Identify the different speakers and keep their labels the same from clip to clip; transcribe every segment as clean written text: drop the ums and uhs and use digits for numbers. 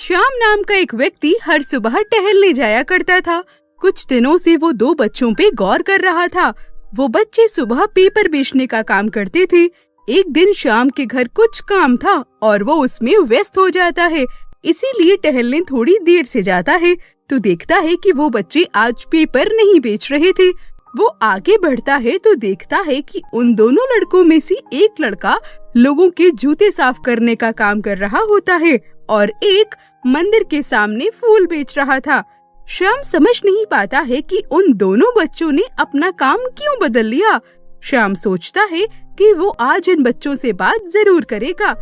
Speaker 1: श्याम नाम का एक व्यक्ति हर सुबह टहलने जाया करता था। कुछ दिनों से वो दो बच्चों पे गौर कर रहा था। वो बच्चे सुबह पेपर बेचने का काम करते थे। एक दिन श्याम के घर कुछ काम था और वो उसमें व्यस्त हो जाता है, इसीलिए टहलने थोड़ी देर से जाता है तो देखता है कि वो बच्चे आज पेपर नहीं बेच रहे थे। वो आगे बढ़ता है तो देखता है कि उन दोनों लड़कों में से एक लड़का लोगों के जूते साफ करने का काम कर रहा होता है और एक मंदिर के सामने फूल बेच रहा था। श्याम समझ नहीं पाता है कि उन दोनों बच्चों ने अपना काम क्यों बदल लिया। श्याम सोचता है कि वो आज इन बच्चों से बात जरूर करेगा।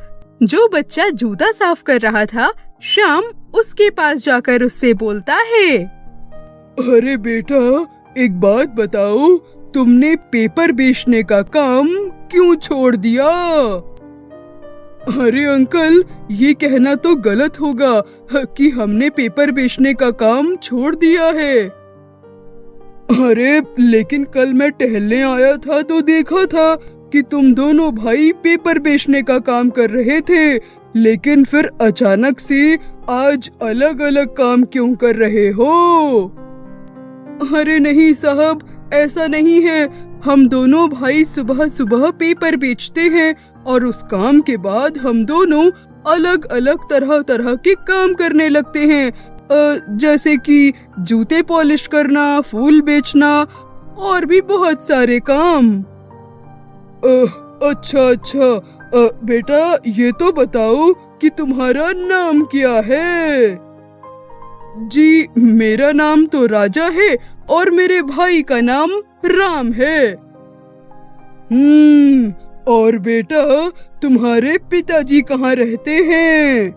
Speaker 1: जो बच्चा जूता साफ कर रहा था, श्याम उसके पास जाकर उससे बोलता है,
Speaker 2: अरे बेटा, एक बात बताओ, तुमने पेपर बेचने का काम क्यों छोड़ दिया? अरे अंकल, ये कहना तो गलत होगा कि हमने पेपर बेचने का काम छोड़ दिया है। अरे लेकिन कल मैं टहलने आया था तो देखा था कि तुम दोनों भाई पेपर बेचने का काम कर रहे थे, लेकिन फिर अचानक से आज अलग अलग काम क्यों कर रहे हो? अरे नहीं साहब, ऐसा नहीं है। हम दोनों भाई सुबह सुबह पेपर बेचते हैं और उस काम के बाद हम दोनों अलग अलग तरह तरह के काम करने लगते हैं, जैसे कि जूते पॉलिश करना, फूल बेचना और भी बहुत सारे काम। अच्छा, बेटा ये तो बताओ कि तुम्हारा नाम क्या है? जी, मेरा नाम तो राजा है और मेरे भाई का नाम राम है। और बेटा, तुम्हारे पिताजी कहाँ रहते हैं?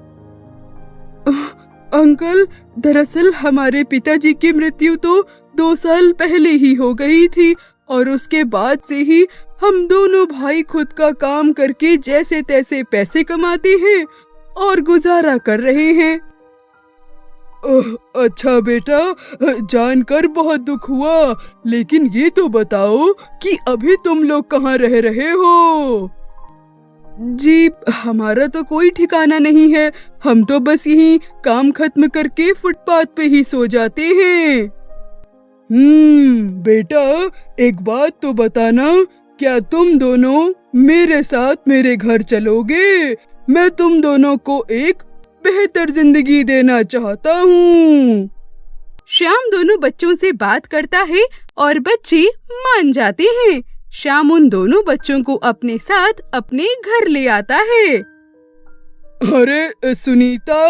Speaker 2: अंकल, दरअसल हमारे पिताजी की मृत्यु तो 2 साल पहले ही हो गई थी और उसके बाद से ही हम दोनों भाई खुद का काम करके जैसे तैसे पैसे कमाते हैं और गुजारा कर रहे हैं। अच्छा बेटा, जानकर बहुत दुख हुआ, लेकिन ये तो बताओ कि अभी तुम लोग कहाँ रह रहे हो? जी, हमारा तो कोई ठिकाना नहीं है। हम तो बस यहीं काम खत्म करके फुटपाथ पे ही सो जाते हैं। बेटा, एक बात तो बताना, क्या तुम दोनों मेरे साथ मेरे घर चलोगे? मैं तुम दोनों को एक बेहतर जिंदगी देना चाहता हूँ।
Speaker 1: श्याम दोनों बच्चों से बात करता है और बच्चे मान जाते हैं। श्याम उन दोनों बच्चों को अपने साथ अपने घर ले आता है।
Speaker 2: अरे सुनीता,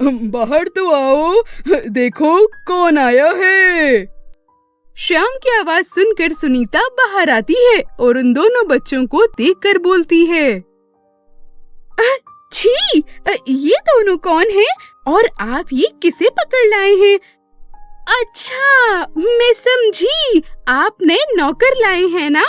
Speaker 2: बाहर तो आओ, देखो कौन आया है।
Speaker 1: श्याम की आवाज सुनकर सुनीता बाहर आती है और उन दोनों बच्चों को देखकर बोलती है, छी, ये दोनों कौन हैं और आप ये किसे पकड़ लाए हैं? अच्छा, मैं समझी, आप नए नौकर लाए हैं ना?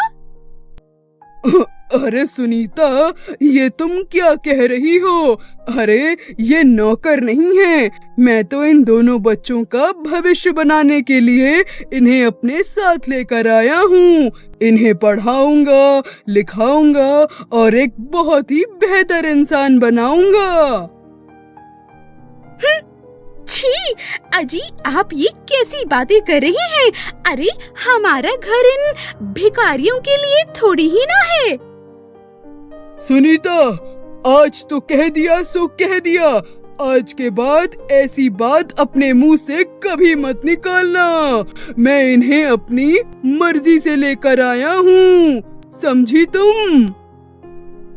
Speaker 2: अरे सुनीता, ये तुम क्या कह रही हो? अरे ये नौकर नहीं है, मैं तो इन दोनों बच्चों का भविष्य बनाने के लिए इन्हें अपने साथ लेकर आया हूँ। इन्हें पढ़ाऊंगा, लिखाऊंगा और एक बहुत ही बेहतर इंसान बनाऊंगा।
Speaker 1: छी, अजी, आप ये कैसी बातें कर रहे हैं? अरे हमारा घर इन भिखारियों के लिए थोड़ी ही ना है।
Speaker 2: सुनीता, आज तो कह दिया सो कह दिया। आज के बाद ऐसी बात अपने मुंह से कभी मत निकालना। मैं इन्हें अपनी मर्जी से लेकर आया हूँ, समझी तुम?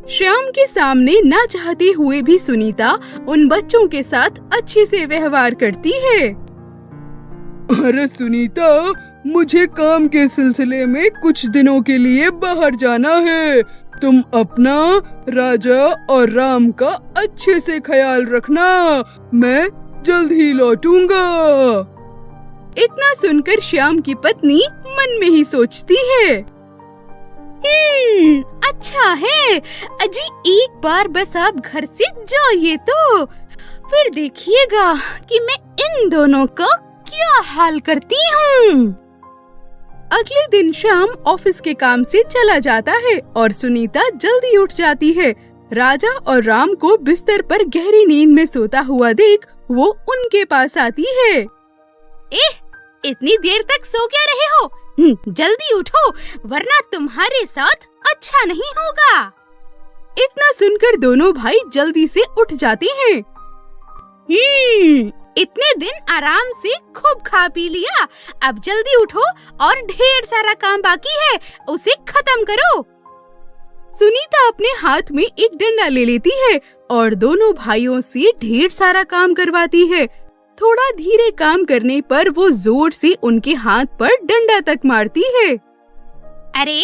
Speaker 1: श्याम के सामने ना चाहते हुए भी सुनीता उन बच्चों के साथ अच्छे से व्यवहार करती है।
Speaker 2: अरे सुनीता, मुझे काम के सिलसिले में कुछ दिनों के लिए बाहर जाना है। तुम अपना, राजा और राम का अच्छे से ख्याल रखना। मैं जल्द ही लौटूंगा।
Speaker 1: इतना सुनकर श्याम की पत्नी मन में ही सोचती है, अच्छा है अजी, एक बार बस आप घर से जाइए तो फिर देखिएगा कि मैं इन दोनों का क्या हाल करती हूँ। अगले दिन श्याम ऑफिस के काम से चला जाता है और सुनीता जल्दी उठ जाती है। राजा और राम को बिस्तर पर गहरी नींद में सोता हुआ देख वो उनके पास आती है।
Speaker 3: इतनी देर तक सो क्या रहे हो? जल्दी उठो वरना तुम्हारे साथ अच्छा नहीं होगा।
Speaker 1: इतना सुनकर दोनों भाई जल्दी से उठ जाते हैं।
Speaker 3: इतने दिन आराम से खूब खा पी लिया, अब जल्दी उठो और ढेर सारा काम बाकी है, उसे खत्म करो।
Speaker 1: सुनीता अपने हाथ में एक डंडा ले लेती है और दोनों भाइयों से ढेर सारा काम करवाती है। थोड़ा धीरे काम करने पर वो जोर से उनके हाथ पर डंडा तक मारती है।
Speaker 3: अरे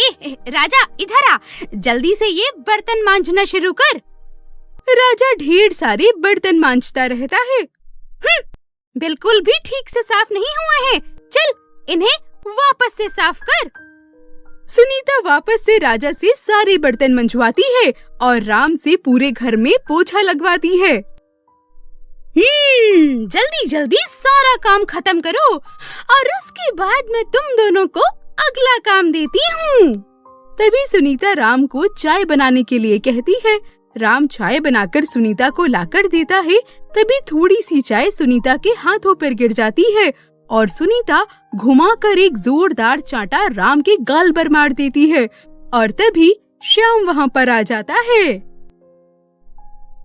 Speaker 3: राजा इधर आ, जल्दी से ये बर्तन मांजना शुरू कर।
Speaker 1: राजा ढेर सारे बर्तन मांजता रहता है।
Speaker 3: बिल्कुल भी ठीक से साफ नहीं हुए हैं, चल इन्हें वापस से साफ कर।
Speaker 1: सुनीता वापस से राजा से सारे बर्तन मंजवाती है और राम से पूरे घर में पोछा लगवाती है।
Speaker 3: जल्दी जल्दी सारा काम खत्म करो और उसके बाद मैं तुम दोनों को अगला काम देती हूँ।
Speaker 1: तभी सुनीता राम को चाय बनाने के लिए कहती है। राम चाय बनाकर सुनीता को लाकर देता है। तभी थोड़ी सी चाय सुनीता के हाथों पर गिर जाती है और सुनीता घुमाकर एक जोरदार चांटा राम के गाल पर मार देती है और तभी श्याम वहाँ पर आ जाता है।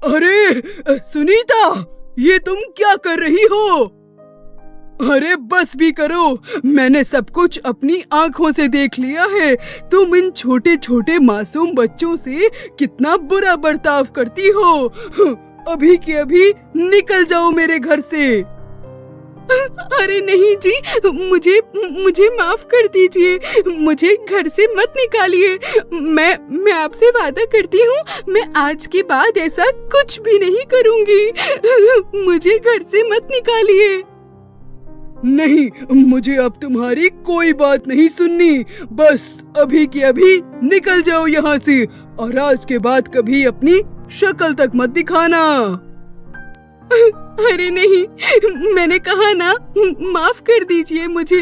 Speaker 2: अरे सुनीता, ये तुम क्या कर रही हो? अरे बस भी करो, मैंने सब कुछ अपनी आँखों से देख लिया है। तुम इन छोटे छोटे मासूम बच्चों से कितना बुरा बर्ताव करती हो। अभी के अभी निकल जाओ मेरे घर से।
Speaker 1: अरे नहीं जी, मुझे माफ कर दीजिए, मुझे घर से मत निकालिए। मैं आपसे वादा करती हूँ, मैं आज के बाद ऐसा कुछ भी नहीं करूँगी। मुझे घर से मत निकालिए।
Speaker 2: नहीं, मुझे अब तुम्हारी कोई बात नहीं सुननी। बस अभी के अभी निकल जाओ यहाँ से और आज के बाद कभी अपनी शक्ल तक मत दिखाना।
Speaker 1: अरे नहीं, मैंने कहा ना, माफ कर दीजिए मुझे।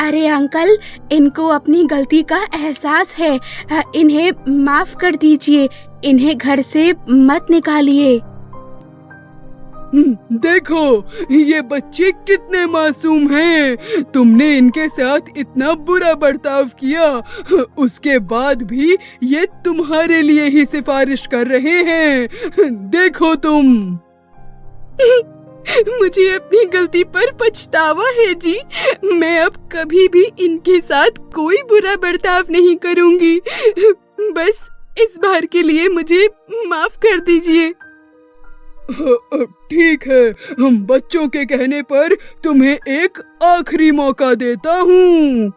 Speaker 3: अरे अंकल, इनको अपनी गलती का एहसास है, इन्हें माफ कर दीजिए, इन्हें घर से मत निकालिए।
Speaker 2: देखो ये बच्चे कितने मासूम हैं। तुमने इनके साथ इतना बुरा बर्ताव किया, उसके बाद भी ये तुम्हारे लिए ही सिफारिश कर रहे हैं। देखो तुम।
Speaker 1: मुझे अपनी गलती पर पछतावा है जी। मैं अब कभी भी इनके साथ कोई बुरा बर्ताव नहीं करूंगी। बस इस बार के लिए मुझे माफ कर दीजिए।
Speaker 2: ठीक है, हम बच्चों के कहने पर तुम्हें एक आखिरी मौका देता हूँ।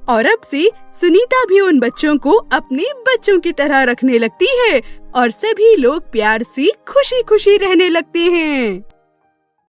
Speaker 1: और अब से सुनीता भी उन बच्चों को अपने बच्चों की तरह रखने लगती है और सभी लोग प्यार से खुशी खुशी रहने लगते हैं।